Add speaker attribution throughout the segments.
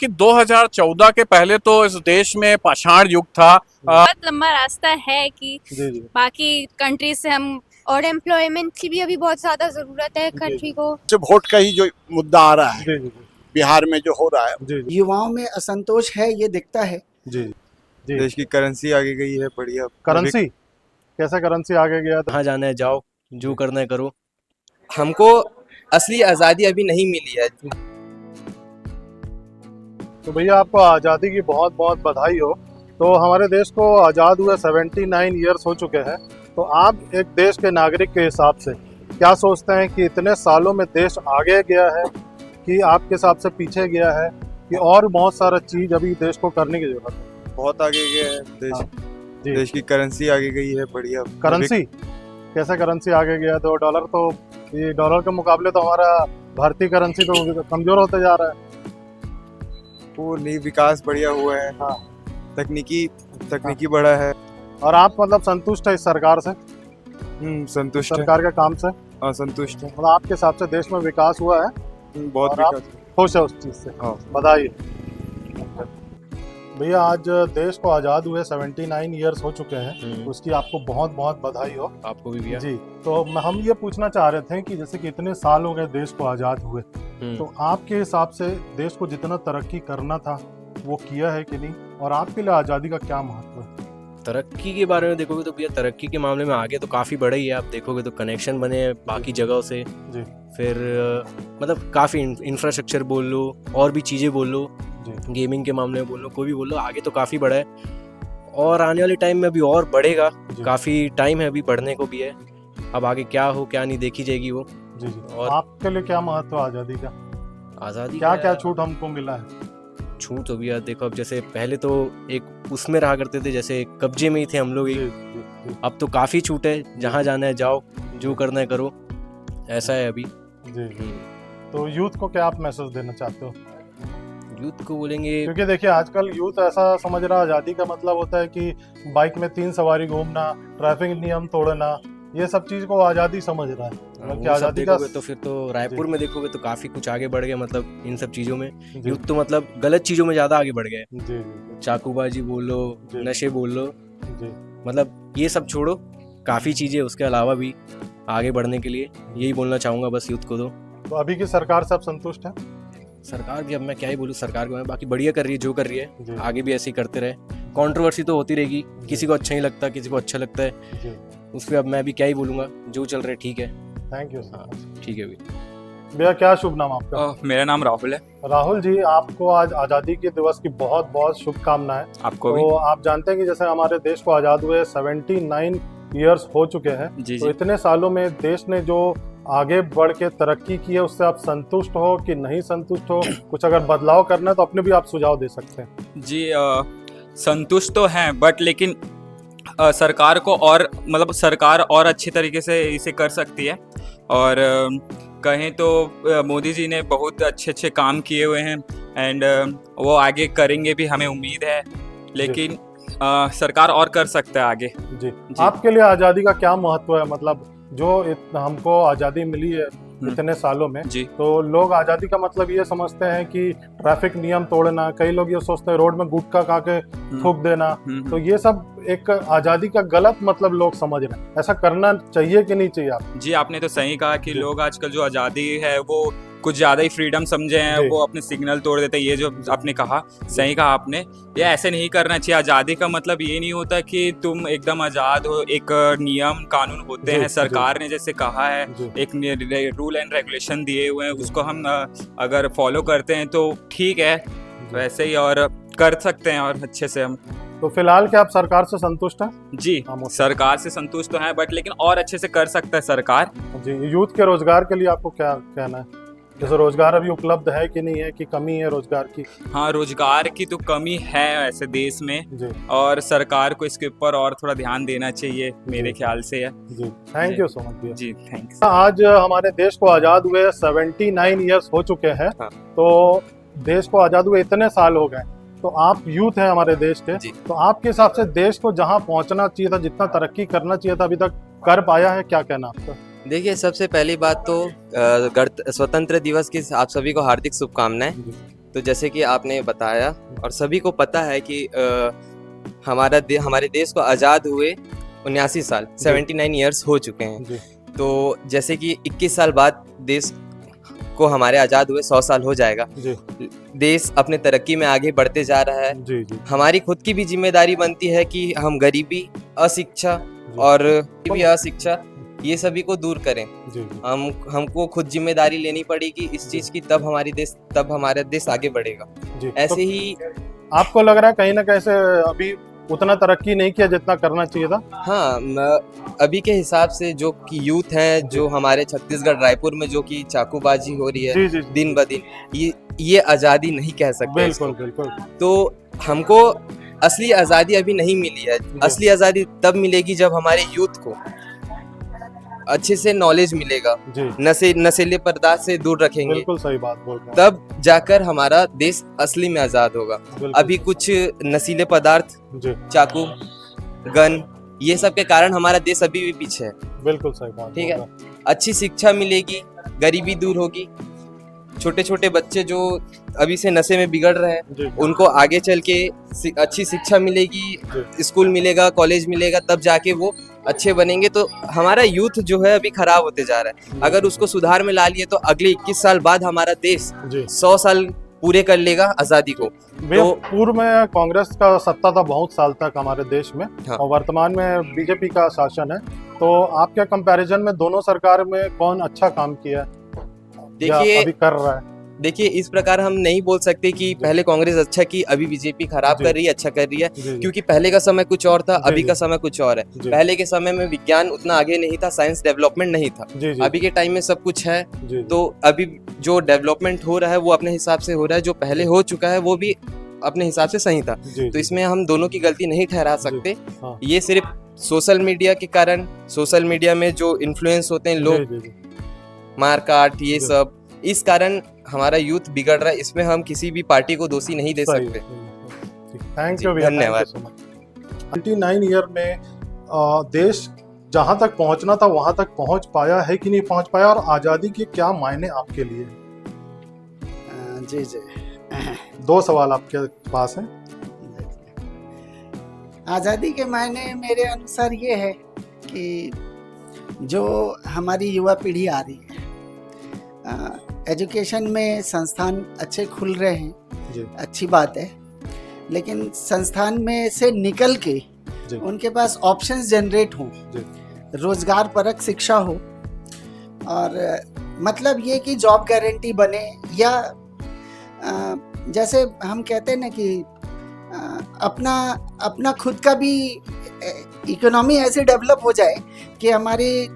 Speaker 1: कि 2014 के पहले तो इस देश में पाषाण युग था।
Speaker 2: बहुत लंबा रास्ता है कि
Speaker 3: जी जी
Speaker 2: बाकी कंट्री से हम, और एम्प्लॉयमेंट की भी अभी बहुत ज्यादा जरूरत है कंट्री को।
Speaker 4: जो वोट का ही जो मुद्दा आ रहा है
Speaker 3: जी जी
Speaker 4: बिहार में जो हो रहा है,
Speaker 3: जी जी
Speaker 5: युवाओं में असंतोष है, ये दिखता है।
Speaker 3: जी जी
Speaker 6: देश की करेंसी आगे गई है, बढ़िया।
Speaker 3: करेंसी, कैसा करेंसी आगे गया था?
Speaker 7: कहाँ जाना है जाओ, जो करना है करो।
Speaker 8: हमको असली आज़ादी अभी नहीं मिली है।
Speaker 3: तो भैया आपको आज़ादी की बहुत बहुत बधाई हो। तो हमारे देश को आज़ाद हुए 79 ईयर्स हो चुके हैं। तो आप एक देश के नागरिक के हिसाब से क्या सोचते हैं कि इतने सालों में देश आगे गया है कि आपके हिसाब से पीछे गया है, कि और बहुत सारा चीज़ अभी देश को करने की जरूरत है?
Speaker 6: बहुत आगे गया है देश।
Speaker 3: हाँ, जी।
Speaker 6: देश की करेंसी आगे गई है, बढ़िया।
Speaker 3: करेंसी, कैसा करेंसी आगे गया? तो डॉलर, तो ये डॉलर के मुकाबले तो हमारा भारतीय करेंसी तो कमजोर होते जा रहा है।
Speaker 6: वो नहीं, विकास बढ़िया हुआ है।
Speaker 3: हाँ।
Speaker 6: तकनीकी बढ़ा है।
Speaker 3: और आप मतलब संतुष्ट है इस सरकार से,
Speaker 6: संतुष्ट है।
Speaker 3: सरकार के काम से?
Speaker 6: हाँ, संतुष्ट है।
Speaker 3: मतलब आपके हिसाब से देश में विकास हुआ है,
Speaker 6: बहुत
Speaker 3: और आप
Speaker 6: विकास।
Speaker 3: खुश है उस चीज़ से?
Speaker 6: हाँ।
Speaker 3: बधाई। भैया आज देश को आज़ाद हुए 79 ईयर्स हो चुके हैं, उसकी आपको बहुत बहुत बधाई हो।
Speaker 7: आपको भी भैया।
Speaker 3: जी, तो हम ये पूछना चाह रहे थे कि जैसे कि इतने साल हो गए देश को आज़ाद हुए, तो आपके हिसाब से देश को जितना तरक्की करना था वो किया है कि नहीं, और आपके लिए आज़ादी का क्या महत्व है?
Speaker 7: तरक्की के बारे में देखोगे तो भैया तरक्की के मामले में आगे तो काफ़ी बढ़ा ही है। आप देखोगे तो कनेक्शन बने हैं बाकी जगहों से।
Speaker 3: जी
Speaker 7: फिर मतलब काफ़ी इंफ्रास्ट्रक्चर बोल लो, और भी चीज़ें बोल लो,
Speaker 3: जी
Speaker 7: गेमिंग के मामले में बोल लो, कोई भी बोल लो, आगे तो काफ़ी बढ़ा है और आने वाले टाइम में अभी और बढ़ेगा।
Speaker 3: जी।
Speaker 7: काफ़ी टाइम है अभी बढ़ने को भी है। अब आगे क्या हो क्या नहीं देखी जाएगी वो।
Speaker 3: जी जी।
Speaker 7: और
Speaker 3: आपके लिए क्या महत्व है आज़ादी का?
Speaker 7: आज़ादी
Speaker 3: क्या
Speaker 7: का
Speaker 3: क्या छूट हमको मिला है?
Speaker 7: छूट तो भैया देखो, अब जैसे पहले तो एक उसमें रहा करते थे, जैसे कब्जे में ही थे हम लोग
Speaker 3: जी
Speaker 7: एक।
Speaker 3: जी जी
Speaker 7: अब तो काफ़ी छूट है, जहाँ जाना है जाओ, जो करना है करो, ऐसा है अभी।
Speaker 3: जी। तो यूथ को क्या आप मैसेज देना चाहते हो?
Speaker 7: यूथ को बोलेंगे,
Speaker 3: क्योंकि देखिए आजकल यूथ ऐसा समझ रहा है आज़ादी का मतलब होता है कि बाइक में 3 सवारी घूमना, ट्रैफिक नियम तोड़ना, ये सब चीज़ को आज़ादी समझ रहा है।
Speaker 7: वो
Speaker 3: बल्कि
Speaker 7: सब
Speaker 3: आज़ादी का
Speaker 7: देखोगे तो फिर तो रायपुर में देखोगे तो काफ़ी कुछ आगे बढ़ गया, मतलब इन सब चीज़ों में।
Speaker 3: जी
Speaker 7: यूथ तो मतलब गलत चीज़ों में ज़्यादा आगे बढ़ गए।
Speaker 3: जी जी
Speaker 7: चाकूबाजी बोल लो,
Speaker 3: जी।
Speaker 7: नशे बोल लो,
Speaker 3: जी।
Speaker 7: मतलब ये सब छोड़ो, काफ़ी चीज़ें उसके अलावा भी आगे बढ़ने के लिए यही बोलना चाहूँगा बस यूथ को।
Speaker 3: तो अभी की सरकार से आप संतुष्ट हैं?
Speaker 7: सरकार भी, अब मैं क्या ही बोलूँ सरकार को, बाकी बढ़िया कर रही है जो कर रही है,
Speaker 3: जी
Speaker 7: आगे भी ऐसे ही करते रहे। कंट्रोवर्सी तो होती रहेगी, किसी को अच्छा नहीं लगता, किसी को अच्छा लगता है,
Speaker 3: जी।
Speaker 7: उस पर अब मैं भी क्या ही बोलूँगा, जो चल रहा है ठीक है।
Speaker 3: Thank you.
Speaker 7: हाँ ठीक है भी।
Speaker 3: भैया क्या शुभ नाम आपका?
Speaker 1: मेरा नाम राहुल है।
Speaker 3: राहुल जी, आपको आज आज़ादी के दिवस की बहुत बहुत शुभकामनाएं।
Speaker 1: आपको भी।
Speaker 3: तो आप जानते हैं कि जैसे हमारे देश को आज़ाद हुए 79 ईयर्स हो चुके हैं,
Speaker 1: जी
Speaker 3: तो
Speaker 1: जी।
Speaker 3: इतने सालों में देश ने जो आगे बढ़ के तरक्की की है उससे आप संतुष्ट हो कि नहीं संतुष्ट हो? कुछ अगर बदलाव करना है तो अपने भी आप सुझाव दे सकते हैं।
Speaker 9: जी, संतुष्ट तो हैं, बट लेकिन सरकार को और मतलब सरकार और अच्छे तरीके से इसे कर सकती है। और कहें तो मोदी जी ने बहुत अच्छे अच्छे काम किए हुए हैं, एंड वो आगे करेंगे भी, हमें उम्मीद है। लेकिन सरकार और कर सकता है आगे।
Speaker 3: जी। आपके लिए आज़ादी का क्या महत्व है? मतलब जो हमको आज़ादी मिली है इतने सालों में,
Speaker 9: जी।
Speaker 3: तो लोग आज़ादी का मतलब ये समझते हैं कि ट्रैफिक नियम तोड़ना, कई लोग ये सोचते हैं रोड में गुटखा खा के थूक देना, तो ये सब एक आज़ादी का गलत मतलब लोग समझ रहे हैं। ऐसा करना चाहिए कि नहीं चाहिए? आप
Speaker 9: जी, आपने तो सही कहा कि
Speaker 3: जी।
Speaker 9: लोग आजकल जो आज़ादी है वो कुछ ज़्यादा ही फ्रीडम समझे हैं,
Speaker 3: जी।
Speaker 9: वो अपने सिग्नल तोड़ देते हैं। ये जो आपने कहा, सही कहा आपने, ये ऐसे नहीं करना चाहिए। आज़ादी का मतलब ये नहीं होता कि तुम एकदम आज़ाद हो। एक नियम कानून होते
Speaker 3: जी,
Speaker 9: हैं, सरकार
Speaker 3: जी।
Speaker 9: ने जैसे कहा है,
Speaker 3: जी।
Speaker 9: एक रूल एंड रेगुलेशन दिए हुए हैं, उसको हम अगर फॉलो करते हैं तो ठीक है, वैसे ही और कर सकते हैं और अच्छे से हम।
Speaker 3: तो फिलहाल क्या आप सरकार से संतुष्ट हैं?
Speaker 9: जी, सरकार से संतुष्ट तो हैं, बट लेकिन और अच्छे से कर सकता है सरकार।
Speaker 3: जी। यूथ के रोजगार के लिए आपको क्या कहना है? जैसे रोजगार अभी उपलब्ध है कि नहीं है, कि कमी है रोजगार की?
Speaker 9: हाँ, रोजगार की तो कमी है ऐसे देश में,
Speaker 3: जी
Speaker 9: और सरकार को इसके ऊपर और थोड़ा ध्यान देना चाहिए, मेरे
Speaker 3: जी।
Speaker 9: ख्याल से है।
Speaker 3: जी। थैंक यू सो मच भैया।
Speaker 9: जी, थैंक्स।
Speaker 3: आज हमारे देश को आज़ाद हुए 79 ईयर्स हो चुके हैं।
Speaker 8: हाँ।
Speaker 3: तो देश को आज़ाद हुए इतने साल हो गए, तो आप यूथ हैं हमारे देश के,
Speaker 8: जी।
Speaker 3: तो आपके हिसाब से देश को जहां पहुंचना चाहिए था, जितना तरक्की करना चाहिए था, अभी तक कर पाया है? क्या कहना आपका?
Speaker 8: देखिए, सबसे पहली बात तो स्वतंत्र दिवस की आप सभी को हार्दिक शुभकामनाएं। तो जैसे कि आपने बताया और सभी को पता है कि हमारे देश को आज़ाद हुए 79 साल 79 ईयर्स हो चुके हैं।
Speaker 3: जी
Speaker 8: तो जैसे कि 21 साल बाद देश को हमारे आज़ाद हुए 100 साल हो जाएगा।
Speaker 3: जी
Speaker 8: देश अपने तरक्की में आगे बढ़ते जा रहा है।
Speaker 3: जी जी
Speaker 8: हमारी खुद की भी जिम्मेदारी बनती है कि हम गरीबी, अशिक्षा और अशिक्षा ये सभी को दूर करें।
Speaker 3: जी
Speaker 8: हमको खुद जिम्मेदारी लेनी पड़ेगी इस चीज़ की, तब हमारा देश आगे बढ़ेगा।
Speaker 3: जी।
Speaker 8: ऐसे ही
Speaker 3: आपको लग रहा है कहीं ना कहीं से अभी उतना तरक्की नहीं किया जितना करना चाहिए था?
Speaker 8: हाँ, अभी के हिसाब से जो कि यूथ हैं, जो हमारे छत्तीसगढ़ रायपुर में जो कि चाकूबाजी हो रही है
Speaker 3: जी जी
Speaker 8: दिन ब दिन, ये आज़ादी नहीं कह सकते
Speaker 3: बिल्कुल
Speaker 8: इसको।
Speaker 3: बिल्कुल।
Speaker 8: तो हमको असली आज़ादी अभी नहीं मिली है। असली आज़ादी तब मिलेगी जब हमारे यूथ को अच्छे से नॉलेज मिलेगा,
Speaker 3: जी
Speaker 8: नशीले पदार्थ से दूर रखेंगे,
Speaker 3: बिल्कुल सही बात बोल रहे हैं।
Speaker 8: तब जाकर हमारा देश असली में आज़ाद होगा।
Speaker 3: बिल्कुल।
Speaker 8: अभी कुछ नशीले पदार्थ,
Speaker 3: जी
Speaker 8: चाकू, गन, ये सब के कारण हमारा देश अभी भी पीछे है।
Speaker 3: बिल्कुल सही बात
Speaker 8: ठीक
Speaker 3: बोल
Speaker 8: है,
Speaker 3: रहे हैं।
Speaker 8: अच्छी शिक्षा मिलेगी, गरीबी दूर होगी। छोटे छोटे बच्चे जो अभी से नशे में बिगड़ रहे हैं,
Speaker 3: जी
Speaker 8: उनको आगे चल के अच्छी शिक्षा मिलेगी, स्कूल मिलेगा, कॉलेज मिलेगा, तब जाके वो अच्छे बनेंगे। तो हमारा यूथ जो है अभी खराब होते जा रहा है। अगर उसको सुधार में ला लिए तो अगले 21 साल बाद हमारा देश
Speaker 3: जी
Speaker 8: 100 साल पूरे कर लेगा आज़ादी को। तो
Speaker 3: पूर्व में कांग्रेस का सत्ता था बहुत साल तक हमारे देश में,
Speaker 8: हाँ।
Speaker 3: और वर्तमान में बीजेपी का शासन है। तो आपके कंपैरिजन में दोनों सरकार में कौन अच्छा काम किया है या अभी कर रहा है?
Speaker 8: देखिए, इस प्रकार हम नहीं बोल सकते कि पहले कांग्रेस अच्छा की, अभी बीजेपी खराब कर रही है, अच्छा कर रही है, क्योंकि पहले का समय कुछ और था, अभी का समय कुछ और है। पहले के समय में विज्ञान उतना आगे नहीं था, साइंस डेवलपमेंट नहीं था। अभी के टाइम में सब कुछ है। तो अभी जो डेवलपमेंट हो रहा है वो अपने हिसाब से हो रहा है, जो पहले हो चुका है वो भी अपने हिसाब से सही था। तो इसमें हम दोनों की गलती नहीं ठहरा सकते। ये सिर्फ सोशल मीडिया के कारण, सोशल मीडिया में जो इन्फ्लुएंस होते हैं लोग, मारकाट, ये सब, इस कारण हमारा यूथ बिगड़ रहा है। इसमें हम किसी भी पार्टी को दोषी नहीं दे सकते।
Speaker 3: थैंक यू भैया,
Speaker 8: धन्यवाद।
Speaker 3: 29 ईयर में देश जहां तक पहुंचना था वहां तक पहुंच पाया है कि नहीं पहुंच पाया, और आज़ादी के क्या मायने आपके लिए?
Speaker 5: जी जी।
Speaker 3: 2 सवाल आपके पास हैं।
Speaker 5: आज़ादी के मायने मेरे अनुसार ये है कि जो हमारी युवा पीढ़ी आ रही है, एजुकेशन में संस्थान अच्छे खुल रहे हैं,
Speaker 3: जी
Speaker 5: अच्छी बात है, लेकिन संस्थान में से निकल के
Speaker 3: जी
Speaker 5: उनके पास ऑप्शंस जनरेट हों,
Speaker 3: जी
Speaker 5: रोजगार परक शिक्षा हो, और मतलब ये कि जॉब गारंटी बने, या जैसे हम कहते हैं ना कि अपना खुद का भी इकोनॉमी ऐसे डेवलप हो जाए कि हमारे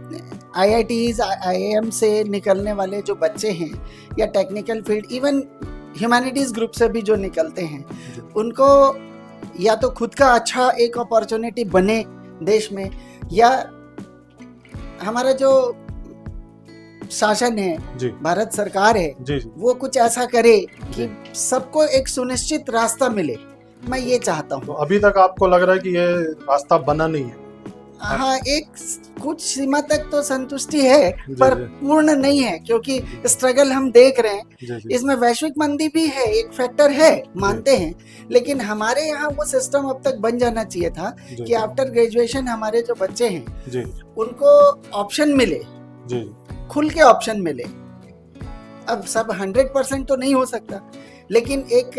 Speaker 5: IITs, IIM से निकलने वाले जो बच्चे हैं, या technical field, even humanities group से भी जो निकलते हैं, उनको या तो खुद का अच्छा एक अपॉर्चुनिटी बने देश में, या हमारा जो शासन है,
Speaker 3: जी
Speaker 5: भारत सरकार है,
Speaker 3: जी जी
Speaker 5: वो कुछ ऐसा करे कि सबको एक सुनिश्चित रास्ता मिले। मैं ये चाहता
Speaker 3: तो
Speaker 5: हूँ।
Speaker 3: अभी तक आपको लग रहा है कि ये रास्ता बना नहीं है?
Speaker 5: हाँ, एक कुछ सीमा तक तो संतुष्टि है, पर पूर्ण नहीं है, क्योंकि स्ट्रगल हम देख रहे हैं। इसमें वैश्विक मंदी भी है, एक फैक्टर है, मानते हैं, लेकिन हमारे यहाँ वो सिस्टम अब तक बन जाना चाहिए था कि आफ्टर ग्रेजुएशन हमारे जो बच्चे हैं उनको ऑप्शन मिले, खुल के ऑप्शन मिले। अब सब 100% तो नहीं हो सकता, लेकिन एक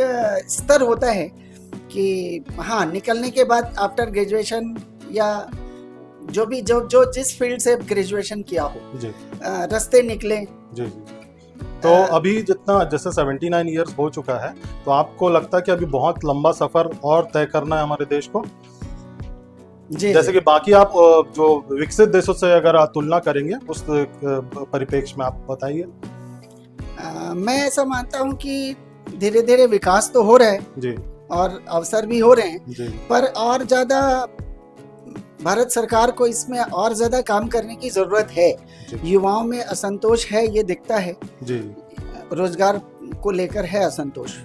Speaker 5: स्तर होता है कि हाँ, निकलने के बाद आफ्टर ग्रेजुएशन या जो भी जो जिस फील्ड से ग्रेजुएशन किया हो, रास्ते निकले।
Speaker 3: जी तो अभी जितना जैसे 79 इयर्स हो चुका है, तो आपको लगता है कि अभी बहुत लंबा सफर और तय करना है हमारे देश को? जैसे कि बाकी आप जो विकसित देशों से अगर आप तुलना करेंगे उस परिप्रेक्ष्य में आप बताइए।
Speaker 5: मैं ऐसा मानता हूँ कि धीरे धीरे विकास तो हो रहा है
Speaker 3: जी, और
Speaker 5: अवसर भी हो रहे हैं, पर और ज्यादा भारत सरकार को इसमें और ज्यादा काम करने की जरूरत है। युवाओं में असंतोष है, ये दिखता है जी, रोजगार को लेकर है असंतोष,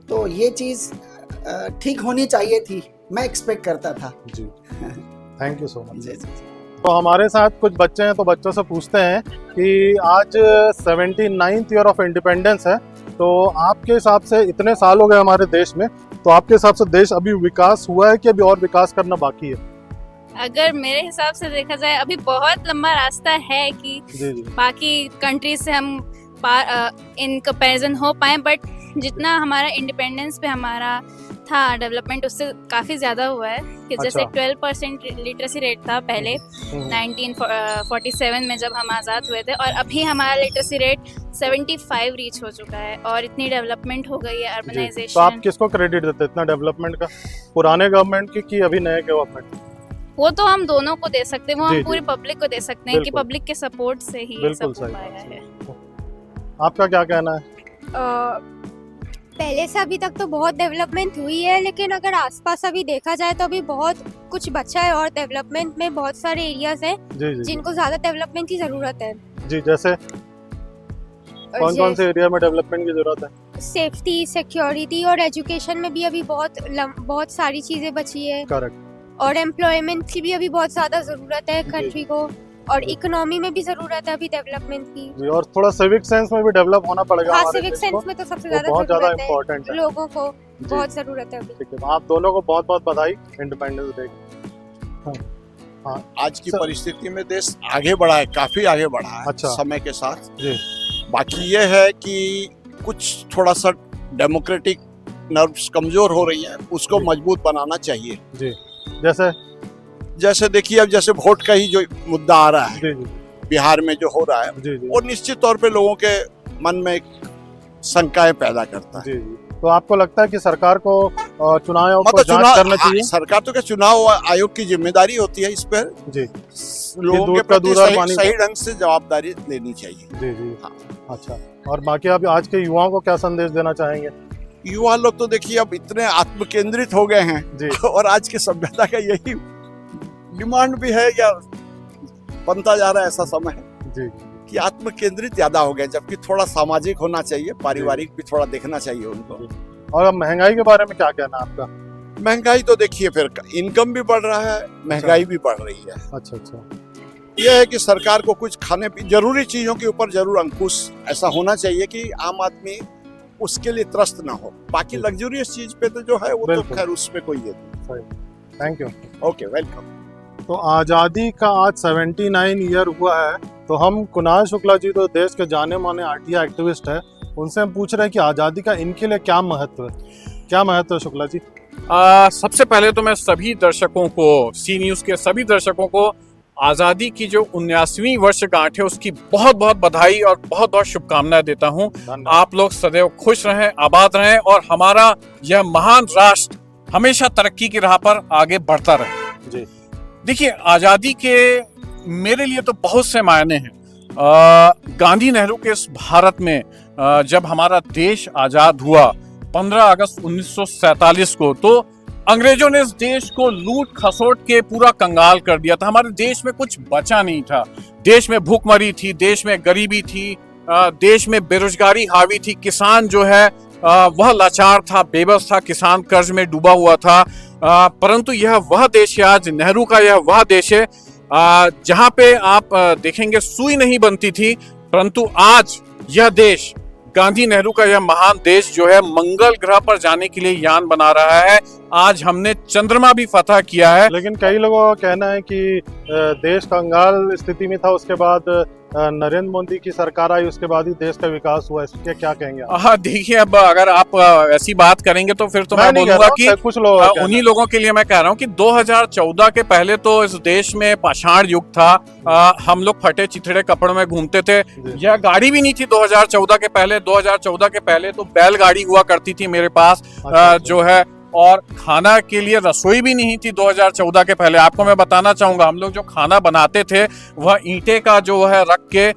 Speaker 5: तो ये चीज ठीक होनी चाहिए थी, मैं एक्सपेक्ट करता था जी।
Speaker 3: Thank you so much. तो हमारे साथ कुछ बच्चे हैं, तो बच्चों से पूछते हैं कि आज 79th ईयर ऑफ इंडिपेंडेंस है, तो आपके हिसाब से इतने साल हो गए हमारे देश में, तो आपके हिसाब से देश अभी विकास हुआ है कि अभी और विकास करना बाकी है?
Speaker 2: अगर मेरे हिसाब से देखा जाए अभी बहुत लंबा रास्ता है कि
Speaker 3: जी जी
Speaker 2: बाकी कंट्रीज से हम इन कंपैरिजन हो पाए, बट जितना हमारा इंडिपेंडेंस पे हमारा था डेवलपमेंट उससे काफ़ी ज़्यादा हुआ है कि जैसे
Speaker 3: अच्छा।
Speaker 2: 12% लिटरेसी रेट था पहले 1947 में जब हम आज़ाद हुए थे, और अभी हमारा लिटरेसी रेट 75 रीच हो चुका है और इतनी डेवलपमेंट हो गई है,
Speaker 3: जी। तो आप
Speaker 2: अर्बनाइजेशन।
Speaker 3: किसको क्रेडिट देते हैं इतना डेवलपमेंट का, पुराने गवर्नमेंट की कि अभी नए गवर्नमेंट?
Speaker 2: वो तो हम दोनों को दे सकते हैं, वो
Speaker 3: जी,
Speaker 2: हम
Speaker 3: जी।
Speaker 2: पूरी पब्लिक को दे सकते हैं कि
Speaker 3: बिल्कुल।
Speaker 2: पब्लिक के सपोर्ट से ही ये
Speaker 3: बिल्कुल
Speaker 2: सब हो
Speaker 3: सही
Speaker 2: पाया है।
Speaker 3: आपका क्या कहना है?
Speaker 2: पहले से अभी तक तो बहुत डेवलपमेंट हुई है, लेकिन अगर आसपास अभी देखा जाए तो अभी बहुत कुछ बचा है और डेवलपमेंट में बहुत सारे एरियाज हैं
Speaker 3: जी जी
Speaker 2: जिनको ज्यादा डेवलपमेंट की जरूरत है।
Speaker 3: जी, जैसे कौन कौन से एरिया में डेवलपमेंट की जरूरत है?
Speaker 2: सेफ्टी, सिक्योरिटी और एजुकेशन में भी अभी बहुत सारी चीजें बची है,
Speaker 3: करेक्ट।
Speaker 2: और एम्प्लॉयमेंट की भी अभी बहुत ज्यादा जरूरत है कंट्री को, और इकोनॉमी में भी जरूरत है अभी डेवलपमेंट की।
Speaker 3: जी, और थोड़ा सिविक सेंस में भी डेवलप होना पड़ेगा
Speaker 2: हाँ,
Speaker 3: हमारे
Speaker 2: सिविक
Speaker 3: देश
Speaker 2: सेंस
Speaker 3: को,
Speaker 2: में तो सबसे
Speaker 3: वो
Speaker 2: ज्यादा
Speaker 3: बहुत ज्यादा
Speaker 2: जरूरत
Speaker 3: इम्पोर्टेंट
Speaker 2: है,
Speaker 3: है।
Speaker 2: लोगों को
Speaker 3: जी।
Speaker 2: बहुत जरूरत है अभी।
Speaker 3: ठीक है, आप दोनों को बहुत बहुत बधाई इंडिपेंडेंस डे की।
Speaker 4: आज की
Speaker 3: सर-
Speaker 4: परिस्थिति में देश आगे बढ़ा है, काफी आगे बढ़ा है
Speaker 3: अच्छा।
Speaker 4: समय के साथ।
Speaker 3: जी
Speaker 4: बाकी ये है कि कुछ थोड़ा सा डेमोक्रेटिक नर्व्स कमजोर हो रही हैं, उसको
Speaker 3: जी।
Speaker 4: मजबूत बनाना चाहिए।
Speaker 3: जी, जैसे
Speaker 4: जैसे देखिए, अब जैसे वोट का ही जो मुद्दा आ रहा है
Speaker 3: जी जी
Speaker 4: बिहार में जो हो रहा है,
Speaker 3: जी जी
Speaker 4: वो निश्चित तौर पे लोगों के मन में एक शंकाएं पैदा करता है।
Speaker 3: जी जी। तो आपको लगता है कि सरकार को चुनाव को
Speaker 4: मतलब
Speaker 3: जांच करना चाहिए?
Speaker 4: सरकार तो क्या, चुनाव आयोग की जिम्मेदारी होती है इस पर,
Speaker 3: जी
Speaker 4: लोगों
Speaker 3: दूध
Speaker 4: के
Speaker 3: का
Speaker 4: प्रति
Speaker 3: दूध और पानी का।
Speaker 4: सही ढंग से जवाबदारी लेनी चाहिए।
Speaker 3: जी जी
Speaker 4: हाँ।
Speaker 3: अच्छा, और बाकी आप आज के युवाओं को क्या संदेश देना चाहेंगे?
Speaker 4: युवा लोग तो देखिए अब इतने आत्म केंद्रित हो गए हैं
Speaker 3: जी
Speaker 4: और आज की सभ्यता का यही डिमांड भी है, या बनता जा रहा है ऐसा समय है
Speaker 3: जी
Speaker 4: कि आत्म केंद्रित ज्यादा हो गए, जबकि थोड़ा सामाजिक होना चाहिए, पारिवारिक भी थोड़ा देखना चाहिए उनको।
Speaker 3: और अब महंगाई के बारे में क्या कहना है आपका?
Speaker 4: महंगाई तो देखिए, फिर इनकम भी बढ़ रहा है, महंगाई भी बढ़ रही है।
Speaker 3: अच्छा अच्छा।
Speaker 4: यह है कि सरकार को कुछ खाने जरूरी चीजों के ऊपर जरूर अंकुश ऐसा होना चाहिए कि आम आदमी उसके लिए त्रस्त ना हो। बाकी
Speaker 3: जी।
Speaker 4: लग्जूरियस चीज पे तो जो है वो तो
Speaker 3: बिल्कुल।
Speaker 4: खैर उस पे कोई ये नहीं।
Speaker 3: Thank you.
Speaker 4: Okay, welcome.
Speaker 3: तो आज़ादी का आज 79 ईयर हुआ है, तो हम कुणाल शुक्ला जी तो देश के जाने माने आरटीआई एक्टिविस्ट है, उनसे हम पूछ रहे हैं कि आज़ादी का इनके लिए क्या महत्व है? क्या महत्व है शुक्ला जी?
Speaker 1: सबसे पहले तो मैं सभी दर्शकों को, सी न्यूज़ के सभी दर्शकों को आज़ादी की जो 79वीं वर्षगांठ है उसकी बहुत बहुत बधाई और बहुत बहुत शुभकामनाएं देता हूं।
Speaker 3: धन्यवाद।
Speaker 1: आप लोग सदैव खुश रहें, आबाद रहें और हमारा यह महान राष्ट्र हमेशा तरक्की की राह पर आगे बढ़ता रहे।
Speaker 3: जी
Speaker 1: देखिए, आज़ादी के मेरे लिए तो बहुत से मायने हैं। गांधी नेहरू के इस भारत में जब हमारा देश आज़ाद हुआ 15 अगस्त 1947 को, तो अंग्रेजों ने इस देश को लूट खसोट के पूरा कंगाल कर दिया था। हमारे देश में कुछ बचा नहीं था। देश में भूखमरी थी, देश में गरीबी थी, देश में बेरोजगारी हावी थी। किसान जो है वह लाचार था, बेबस था, किसान कर्ज में डूबा हुआ था। परंतु यह वह देश है, आज नेहरू का यह वह देश है जहां पे आप देखेंगे सुई नहीं बनती थी, परंतु आज यह देश, गांधी नेहरू का यह महान देश जो है मंगल ग्रह पर जाने के लिए यान बना रहा है। आज हमने चंद्रमा भी फतह किया है।
Speaker 3: लेकिन कई लोगों का कहना है कि देश कंगाल स्थिति में था, उसके बाद नरेंद्र मोदी की सरकार आई, उसके बाद ही देश का विकास हुआ। इसके क्या कहेंगे आप?
Speaker 1: हाँ, देखिए, अब अगर आप ऐसी बात करेंगे तो फिर तो मैं
Speaker 3: नहीं कह
Speaker 1: बोलूंगा
Speaker 3: रहा
Speaker 1: कि
Speaker 3: हूं, कुछ लोग कहना
Speaker 1: उन्हीं
Speaker 3: है।
Speaker 1: लोगों के लिए मैं कह रहा हूँ कि 2014 के पहले तो इस देश में पाषाण युग था। हम लोग फटे चिथड़े कपड़ों में घूमते थे।
Speaker 3: जी।
Speaker 1: यह गाड़ी भी नहीं थी 2014 के पहले। 2014 के पहले तो बैलगाड़ी हुआ करती थी मेरे पास,
Speaker 3: अच्छा।
Speaker 1: जो है, और खाना के लिए रसोई भी नहीं थी 2014 के पहले। आपको मैं बताना चाहूंगा, हम लोग जो खाना बनाते थे वह ईंटे का जो है रख के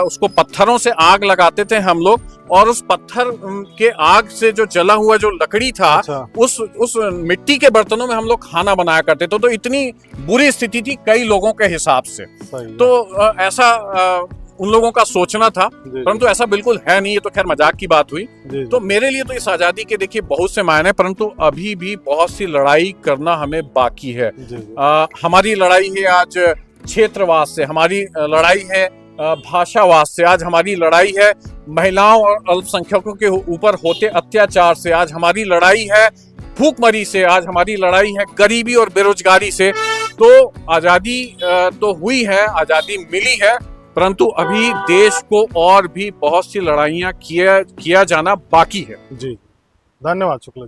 Speaker 1: उसको पत्थरों से आग लगाते थे हम लोग, और उस पत्थर के आग से जो जला हुआ जो लकड़ी था,
Speaker 3: अच्छा।
Speaker 1: उस मिट्टी के बर्तनों में हम लोग खाना बनाया करते थे। तो इतनी बुरी स्थिति थी कई लोगों के हिसाब से।
Speaker 3: सही है।
Speaker 1: तो ऐसा उन लोगों का सोचना था,
Speaker 3: जी,
Speaker 1: परंतु ऐसा बिल्कुल है नहीं। ये तो खैर मजाक की बात हुई।
Speaker 3: जी,
Speaker 1: तो मेरे लिए तो इस आज़ादी के देखिए बहुत से मायने, परंतु अभी भी बहुत सी लड़ाई करना हमें बाकी है।
Speaker 3: जी, जी,
Speaker 1: हमारी लड़ाई है आज क्षेत्रवाद से, हमारी लड़ाई है भाषावाद से, आज हमारी लड़ाई है महिलाओं और अल्पसंख्यकों के ऊपर होते अत्याचार से, आज हमारी लड़ाई है भूखमरी से, आज हमारी लड़ाई है गरीबी और बेरोजगारी से। तो आज़ादी तो हुई है, आज़ादी मिली है, परंतु अभी देश को और भी बहुत सी लड़ाइयाँ किया जाना बाकी है।
Speaker 3: जी, धन्यवाद शुक्ला।